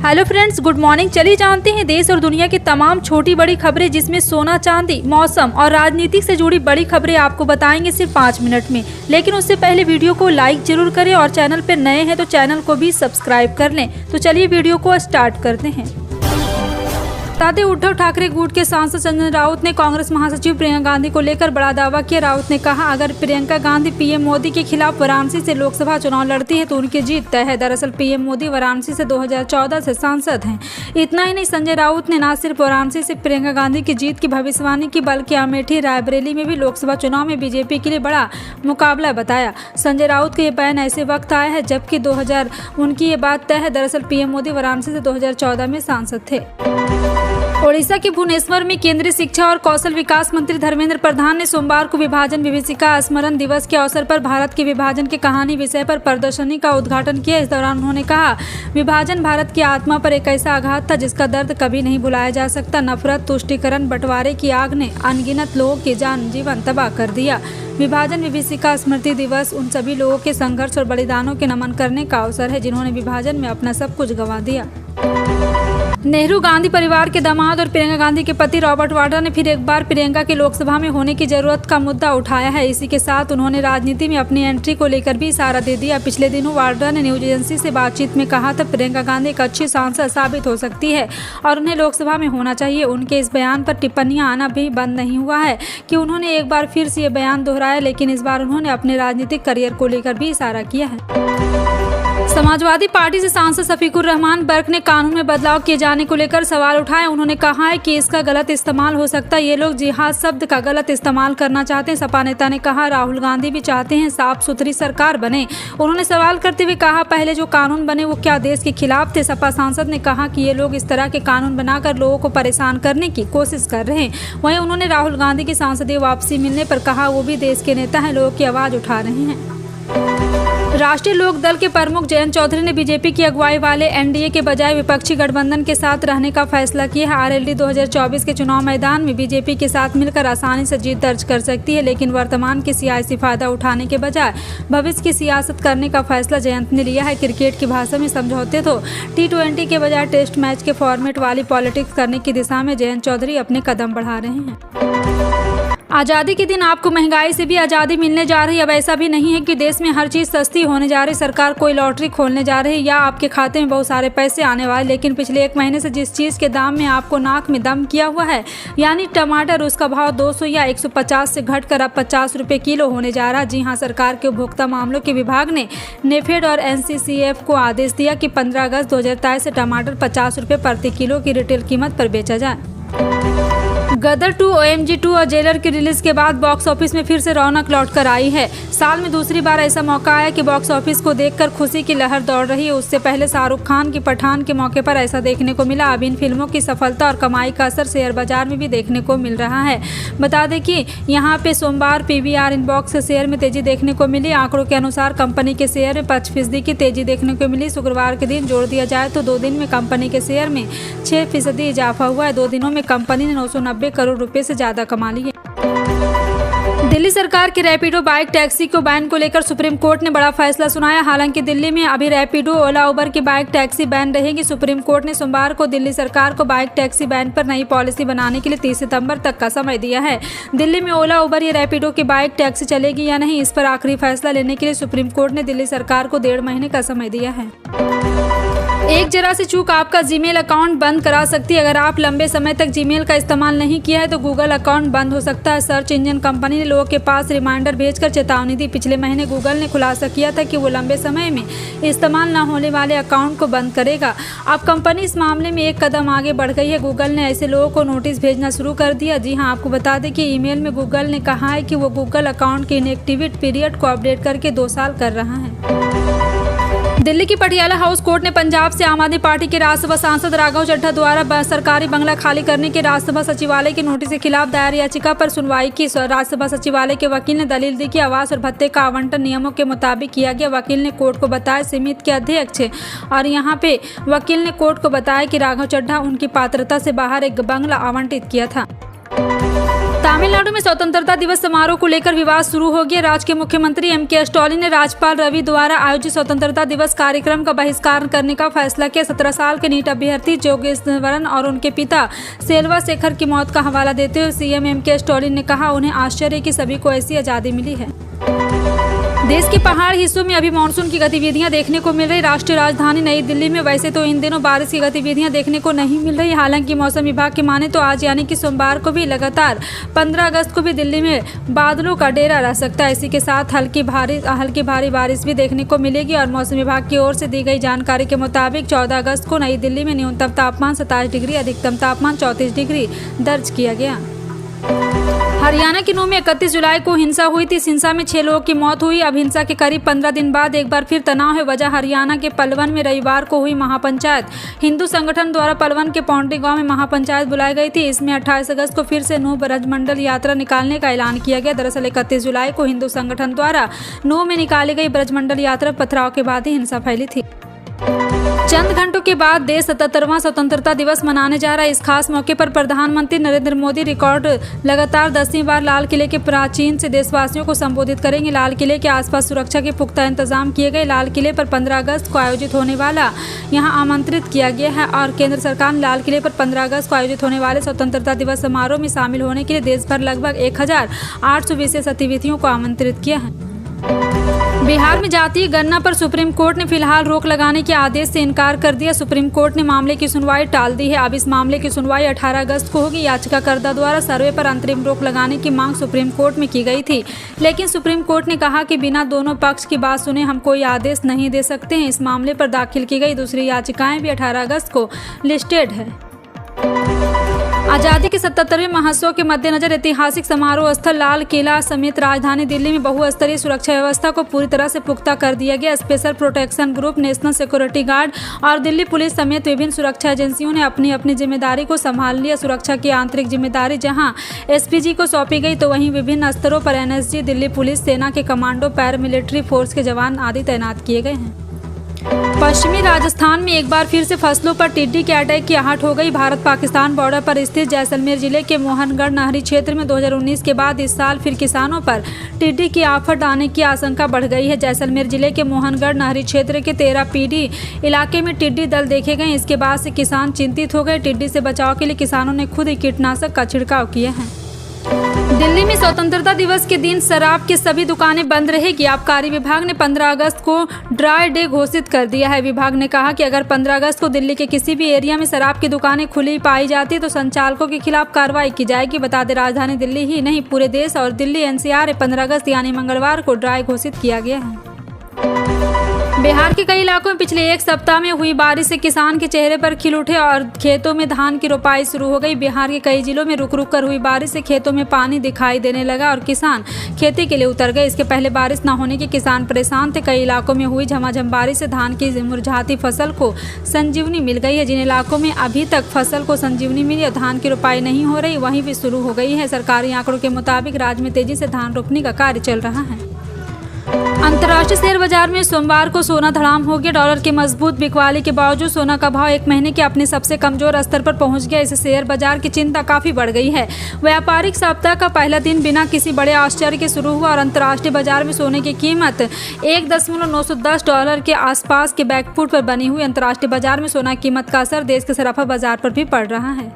Hello friends, good morning. चलिए जानते हैं देश और दुनिया की तमाम छोटी बड़ी खबरें, जिसमें सोना चांदी, मौसम और राजनीति से जुड़ी बड़ी खबरें आपको बताएंगे सिर्फ 5 मिनट में। लेकिन उससे पहले वीडियो को लाइक जरूर करें और चैनल पर नए हैं तो चैनल को भी सब्सक्राइब कर लें। तो चलिए वीडियो को स्टार्ट करते हैं। ताते उद्धव ठाकरे गुट के सांसद संजय राउत ने कांग्रेस महासचिव प्रियंका गांधी को लेकर बड़ा दावा किया। राउत ने कहा, अगर प्रियंका गांधी पीएम मोदी के खिलाफ वाराणसी से लोकसभा चुनाव लड़ती है तो उनकी जीत तय है। दरअसल पीएम मोदी वाराणसी से 2014 से सांसद हैं। इतना ही नहीं, संजय राउत ने न सिर्फ वाराणसी से प्रियंका गांधी की जीत की भविष्यवाणी की, बल्कि अमेठी रायबरेली में भी लोकसभा चुनाव में बीजेपी के लिए बड़ा मुकाबला बताया। संजय राउत का ये बयान ऐसे वक्त आया है जबकि उनकी ये बात तय है। दरअसल पीएम मोदी वाराणसी से 2014 में सांसद थे। ओडिशा के भुवनेश्वर में केंद्रीय शिक्षा और कौशल विकास मंत्री धर्मेंद्र प्रधान ने सोमवार को विभाजन विभीषिका स्मरण दिवस के अवसर पर भारत के विभाजन की कहानी विषय पर प्रदर्शनी का उद्घाटन किया। इस दौरान उन्होंने कहा, विभाजन भारत की आत्मा पर एक ऐसा आघात था जिसका दर्द कभी नहीं भुलाया जा सकता। नफरत, तुष्टीकरण, बंटवारे की आग ने अनगिनत लोगों के जीवन तबाह कर दिया। विभाजन विभीषिका स्मृति दिवस उन सभी लोगों के संघर्ष और बलिदानों के नमन करने का अवसर है जिन्होंने विभाजन में अपना सब कुछ गंवा दिया। नेहरू गांधी परिवार के दामाद और प्रियंका गांधी के पति रॉबर्ट वाड्रा ने फिर एक बार प्रियंका के लोकसभा में होने की जरूरत का मुद्दा उठाया है। इसी के साथ उन्होंने राजनीति में अपनी एंट्री को लेकर भी इशारा दे दिया। पिछले दिनों वाड्रा ने न्यूज एजेंसी से बातचीत में कहा था, प्रियंका गांधी एक अच्छी सांसद साबित हो सकती है और उन्हें लोकसभा में होना चाहिए। उनके इस बयान पर टिप्पणियां आना भी बंद नहीं हुआ है कि उन्होंने एक बार फिर से ये बयान दोहराया, लेकिन इस बार उन्होंने अपने राजनीतिक करियर को लेकर भी इशारा किया है। समाजवादी पार्टी से सांसद शफीकुर रहमान बर्क ने कानून में बदलाव किए जाने को लेकर सवाल उठाए। उन्होंने कहा है कि इसका गलत इस्तेमाल हो सकता है। ये लोग जिहाद शब्द का गलत इस्तेमाल करना चाहते हैं। सपा नेता ने कहा, राहुल गांधी भी चाहते हैं साफ सुथरी सरकार बने। उन्होंने सवाल करते हुए कहा, पहले जो कानून बने वो क्या देश के खिलाफ थे? सपा सांसद ने कहा कि ये लोग इस तरह के कानून बनाकर लोगों को परेशान करने की कोशिश कर रहे हैं। वहीं उन्होंने राहुल गांधी की सांसदीय वापसी मिलने पर कहा, वो भी देश के नेता हैं, लोगों की आवाज उठा रहे हैं। राष्ट्रीय लोक दल के प्रमुख जयंत चौधरी ने बीजेपी की अगुवाई वाले एनडीए के बजाय विपक्षी गठबंधन के साथ रहने का फैसला किया है। आरएलडी 2024 के चुनाव मैदान में बीजेपी के साथ मिलकर आसानी से जीत दर्ज कर सकती है, लेकिन वर्तमान के सियासी फायदा उठाने के बजाय भविष्य की सियासत करने का फैसला जयंत ने लिया है। क्रिकेट की भाषा में समझौते तो T20 के बजाय टेस्ट मैच के फॉर्मेट वाली पॉलिटिक्स करने की दिशा में जयंत चौधरी अपने कदम बढ़ा रहे हैं। आज़ादी के दिन आपको महंगाई से भी आज़ादी मिलने जा रही है। अब ऐसा भी नहीं है कि देश में हर चीज़ सस्ती होने जा रही। सरकार कोई लॉटरी खोलने जा रही है या आपके खाते में बहुत सारे पैसे आने वाले। लेकिन पिछले 1 महीने से जिस चीज़ के दाम में आपको नाक में दम किया हुआ है, यानी टमाटर, उसका भाव 200 या 150 से घटकर अब 50 रुपये किलो होने जा रहा है। जी हाँ, सरकार के उपभोक्ता मामलों के विभाग ने नेफेड और NCCF को आदेश दिया कि 15 अगस्त 2023 से टमाटर 50 रुपये प्रति किलो की रिटेल कीमत पर बेचा जाए। गदर 2, OMG 2 और जेलर की रिलीज के बाद बॉक्स ऑफिस में फिर से रौनक लौट कर आई है। साल में दूसरी बार ऐसा मौका आया कि बॉक्स ऑफिस को देखकर खुशी की लहर दौड़ रही है। उससे पहले शाहरुख खान की पठान के मौके पर ऐसा देखने को मिला। अब इन फिल्मों की सफलता और कमाई का असर शेयर बाजार में भी देखने को मिल रहा है। बता दें कि यहाँ पे सोमवार PVR इनबॉक्स के शेयर में तेजी देखने को मिली। आंकड़ों के अनुसार कंपनी के शेयर में 5% की तेजी देखने को मिली। शुक्रवार के दिन जोड़ दिया जाए तो 2 दिन में कंपनी के शेयर में 6% इजाफा हुआ है। 2 दिनों में कंपनी ने 990 करोड़ रुपए से ज्यादा कमा लिए। दिल्ली सरकार की रैपिडो बाइक टैक्सी को बैन को लेकर सुप्रीम कोर्ट ने बड़ा फैसला सुनाया। हालांकि दिल्ली में अभी रैपिडो, ओला, उबर की बाइक टैक्सी बैन रहेगी। सुप्रीम कोर्ट ने सोमवार को दिल्ली सरकार को बाइक टैक्सी बैन पर नई पॉलिसी बनाने के लिए 30 सितंबर तक का समय दिया है। दिल्ली में ओला, उबर या रैपिडो की बाइक टैक्सी चलेगी या नहीं, इस पर आखिरी फैसला लेने के लिए सुप्रीम कोर्ट ने दिल्ली सरकार को 1.5 महीने का समय दिया है। एक जरा सी चूक आपका जीमेल अकाउंट बंद करा सकती है। अगर आप लंबे समय तक जीमेल का इस्तेमाल नहीं किया है तो गूगल अकाउंट बंद हो सकता है। सर्च इंजन कंपनी ने लोगों के पास रिमाइंडर भेजकर चेतावनी दी। पिछले महीने गूगल ने खुलासा किया था कि वो लंबे समय में इस्तेमाल न होने वाले अकाउंट को बंद करेगा। अब कंपनी इस मामले में एक कदम आगे बढ़ गई है। गूगल ने ऐसे लोगों को नोटिस भेजना शुरू कर दिया। जी हाँ, आपको बता दें कि ईमेल में गूगल ने कहा है कि वो गूगल अकाउंट के इनएक्टिवेट पीरियड को अपडेट करके 2 साल कर रहा है। दिल्ली की पटियाला हाउस कोर्ट ने पंजाब से आम आदमी पार्टी के राज्यसभा सांसद राघव चड्ढा द्वारा सरकारी बंगला खाली करने के राज्यसभा सचिवालय के नोटिस के खिलाफ दायर याचिका पर सुनवाई की। राज्यसभा सचिवालय के वकील ने दलील दी कि आवास और भत्ते का आवंटन नियमों के मुताबिक किया गया। वकील ने कोर्ट को बताया समिति के अध्यक्ष और यहाँ पे वकील ने कोर्ट को बताया कि राघव चड्ढा उनकी पात्रता से बाहर एक बंगला आवंटित किया था। तमिलनाडु में स्वतंत्रता दिवस समारोह को लेकर विवाद शुरू हो गया। राज्य के मुख्यमंत्री एम.के. स्टालिन ने राज्यपाल रवि द्वारा आयोजित स्वतंत्रता दिवस कार्यक्रम का बहिष्कार करने का फैसला किया। 17 साल के नीट अभ्यर्थी जोगेश्वरन और उनके पिता सेल्वा शेखर की मौत का हवाला देते हुए सीएम एम.के. स्टालिन ने कहा, उन्हें आश्चर्य कि सभी को ऐसी आज़ादी मिली है। देश के पहाड़ी हिस्सों में अभी मानसून की गतिविधियां देखने को मिल रही। राष्ट्रीय राजधानी नई दिल्ली में वैसे तो इन दिनों बारिश की गतिविधियां देखने को नहीं मिल रही। हालांकि मौसम विभाग की माने तो आज यानी कि सोमवार को भी लगातार 15 अगस्त को भी दिल्ली में बादलों का डेरा रह सकता है। इसी के साथ हल्की भारी बारिश भी देखने को मिलेगी। और मौसम विभाग की ओर से दी गई जानकारी के मुताबिक 14 अगस्त को नई दिल्ली में न्यूनतम तापमान 27 डिग्री, अधिकतम तापमान 34 डिग्री दर्ज किया गया। हरियाणा के नूह में 31 जुलाई को हिंसा हुई थी। इस हिंसा में 6 लोगों की मौत हुई। अब हिंसा के करीब 15 दिन बाद एक बार फिर तनाव है। वजह हरियाणा के पलवल में रविवार को हुई महापंचायत। हिंदू संगठन द्वारा पलवल के पौंडी गांव में महापंचायत बुलाई गई थी। इसमें 28 अगस्त को फिर से नूह ब्रजमंडल यात्रा निकालने का ऐलान किया गया। दरअसल 31 जुलाई को हिंदू संगठन द्वारा नूह में निकाली गई ब्रजमंडल यात्रा पथराव के बाद ही हिंसा फैली थी। चंद घंटों के बाद देश 77वां स्वतंत्रता दिवस मनाने जा रहा है। इस खास मौके पर प्रधानमंत्री नरेंद्र मोदी रिकॉर्ड लगातार 10वीं बार लाल किले के प्राचीन से देशवासियों को संबोधित करेंगे। लाल किले के आसपास सुरक्षा के पुख्ता इंतजाम किए गए। लाल किले पर 15 अगस्त को आयोजित होने वाला यहां आमंत्रित किया गया है। और केंद्र सरकार ने लाल किले पर 15 अगस्त को आयोजित होने वाले स्वतंत्रता दिवस समारोह में शामिल होने के लिए देश भर लगभग 1800 विशेष गतिविधियों को आमंत्रित किया है। बिहार में जातीय गणना पर सुप्रीम कोर्ट ने फिलहाल रोक लगाने के आदेश से इनकार कर दिया। सुप्रीम कोर्ट ने मामले की सुनवाई टाल दी है। अब इस मामले की सुनवाई 18 अगस्त को होगी। याचिकाकर्ता द्वारा सर्वे पर अंतरिम रोक लगाने की मांग सुप्रीम कोर्ट में की गई थी, लेकिन सुप्रीम कोर्ट ने कहा कि बिना दोनों पक्ष की बात सुने हम कोई आदेश नहीं दे सकते हैं। इस मामले पर दाखिल की गई दूसरी याचिकाएं भी 18 अगस्त को लिस्टेड है। आज़ादी के 77वें महोत्सव के मद्देनजर ऐतिहासिक समारोह स्थल लाल किला समेत राजधानी दिल्ली में बहुस्तरीय सुरक्षा व्यवस्था को पूरी तरह से पुख्ता कर दिया गया। Special protection group, national security guard और दिल्ली पुलिस समेत विभिन्न सुरक्षा एजेंसियों ने अपनी अपनी जिम्मेदारी को संभाल लिया। सुरक्षा की आंतरिक जिम्मेदारी जहां एसपीजी को सौंपी गई, तो वहीं विभिन्न स्तरों पर एनएसजी, दिल्ली पुलिस, सेना के कमांडो, पैरामिलिट्री फोर्स के जवान आदि तैनात किए गए हैं। पश्चिमी राजस्थान में एक बार फिर से फसलों पर टिड्डी के अटैक की आहट हो गई। भारत पाकिस्तान बॉर्डर पर स्थित जैसलमेर जिले के मोहनगढ़ नहरी क्षेत्र में 2019 के बाद इस साल फिर किसानों पर टिड्डी की आफत आने की आशंका बढ़ गई है। जैसलमेर जिले के मोहनगढ़ नहरी क्षेत्र के 13 पीडी इलाके में टिड्डी दल देखे गए। इसके बाद से किसान चिंतित हो गए। टिड्डी से बचाव के लिए किसानों ने खुद ही कीटनाशक का छिड़काव किया है। दिल्ली में स्वतंत्रता दिवस के दिन शराब की सभी दुकानें बंद रहेगी। आबकारी विभाग ने 15 अगस्त को ड्राई डे घोषित कर दिया है। विभाग ने कहा कि अगर 15 अगस्त को दिल्ली के किसी भी एरिया में शराब की दुकानें खुली पाई जाती तो संचालकों के खिलाफ कार्रवाई की जाएगी। बता दें, राजधानी दिल्ली ही नहीं पूरे देश और दिल्ली एनसीआर 15 अगस्त यानी मंगलवार को ड्राई घोषित किया गया है। बिहार के कई इलाकों में पिछले एक सप्ताह में हुई बारिश से किसान के चेहरे पर खिल उठे और खेतों में धान की रोपाई शुरू हो गई। बिहार के कई जिलों में रुक रुक कर हुई बारिश से खेतों में पानी दिखाई देने लगा और किसान खेती के लिए उतर गए। इसके पहले बारिश न होने के किसान परेशान थे। कई इलाकों में हुई झमाझम बारिश से धान की मुरझाती फसल को संजीवनी मिल गई है। जिन इलाकों में अभी तक फसल को संजीवनी मिली और धान की रोपाई नहीं हो रही, वहीं भी शुरू हो गई है। सरकारी आंकड़ों के मुताबिक राज्य में तेजी से धान रोपने का कार्य चल रहा है। अंतर्राष्ट्रीय शेयर बाजार में सोमवार को सोना धड़ाम हो गया। डॉलर की मजबूत बिकवाली के बावजूद सोना का भाव एक महीने के अपने सबसे कमजोर स्तर पर पहुंच गया। इससे शेयर बाजार की चिंता काफी बढ़ गई है। व्यापारिक सप्ताह का पहला दिन बिना किसी बड़े आश्चर्य के शुरू हुआ और अंतर्राष्ट्रीय बाजार में सोने की कीमत $1.910 के आसपास के बैकफुट पर बनी हुई। अंतर्राष्ट्रीय बाजार में सोना कीमत का असर देश के सराफा बाजार पर भी पड़ रहा है।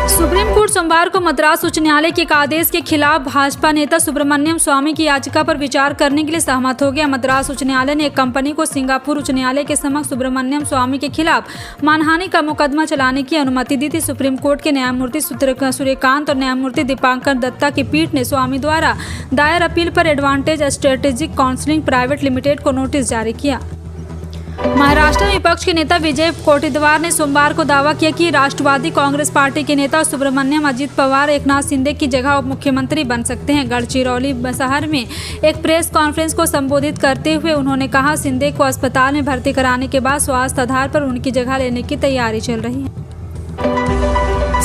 सुप्रीम कोर्ट सोमवार को मद्रास उच्च न्यायालय के एक आदेश के खिलाफ भाजपा नेता सुब्रमण्यम स्वामी की याचिका पर विचार करने के लिए सहमत हो गया। मद्रास उच्च न्यायालय ने एक कंपनी को सिंगापुर उच्च न्यायालय के समक्ष सुब्रमण्यम स्वामी के खिलाफ मानहानि का मुकदमा चलाने की अनुमति दी थी। सुप्रीम कोर्ट के न्यायमूर्ति सूर्यकांत और न्यायमूर्ति दीपांकर दत्ता की पीठ ने स्वामी द्वारा दायर अपील पर advantage strategic counselling private limited को नोटिस जारी किया। महाराष्ट्र में विपक्ष के नेता विजय कोटेद्वार ने सोमवार को दावा किया कि राष्ट्रवादी कांग्रेस पार्टी के नेता सुब्रमण्यम अजित पवार एकनाथ शिंदे की जगह उप मुख्यमंत्री बन सकते हैं। गढ़चिरौली शहर में एक प्रेस कॉन्फ्रेंस को संबोधित करते हुए उन्होंने कहा, शिंदे को अस्पताल में भर्ती कराने के बाद स्वास्थ्य आधार पर उनकी जगह लेने की तैयारी चल रही है।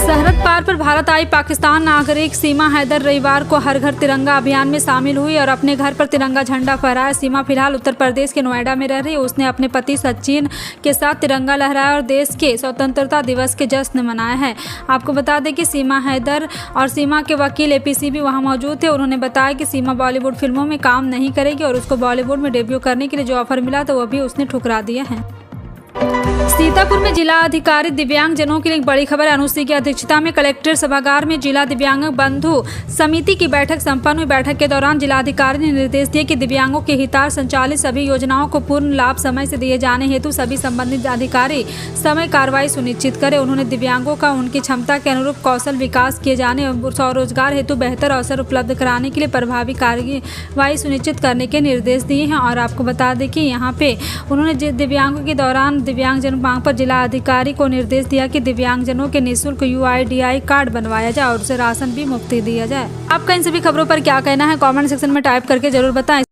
सरहद पार पर भारत आई पाकिस्तान नागरिक सीमा हैदर रविवार को हर घर तिरंगा अभियान में शामिल हुई और अपने घर पर तिरंगा झंडा फहराया। सीमा फिलहाल उत्तर प्रदेश के नोएडा में रह रही है। उसने अपने पति सचिन के साथ तिरंगा लहराया और देश के स्वतंत्रता दिवस के जश्न मनाया है। आपको बता दें कि सीमा हैदर और सीमा के वकील एपीसी भी वहां मौजूद थे। उन्होंने बताया कि सीमा बॉलीवुड फिल्मों में काम नहीं करेगी और उसको बॉलीवुड में डेब्यू करने के लिए जो ऑफर मिला तो वह भी उसने ठुकरा दिया है। सीतापुर में जिला अधिकारी दिव्यांगजनों के लिए एक बड़ी खबर। अनुश्री की अध्यक्षता में कलेक्ट्रेट सभागार में जिला दिव्यांग बंधु समिति की बैठक संपन्न हुई। बैठक के दौरान जिलाधिकारी ने निर्देश दिए कि दिव्यांगों के हितार्थ संचालित सभी योजनाओं को पूर्ण लाभ समय से दिए जाने हेतु सभी संबंधित अधिकारी समय कार्रवाई सुनिश्चित करें। उन्होंने दिव्यांगों का उनकी क्षमता के अनुरूप कौशल विकास किए जाने और स्वरोजगार हेतु बेहतर अवसर उपलब्ध कराने के लिए प्रभावी कार्यवाही सुनिश्चित करने के निर्देश दिए हैं। और आपको बता दें कि यहाँ पे उन्होंने दिव्यांगों के दौरान दिव्यांगजन मांग पर जिला अधिकारी को निर्देश दिया कि दिव्यांगजनों के निःशुल्क UIDAI कार्ड बनवाया जाए और उसे राशन भी मुफ्त दिया जाए। आपका इन सभी खबरों पर क्या कहना है कमेंट सेक्शन में टाइप करके जरूर बताएं।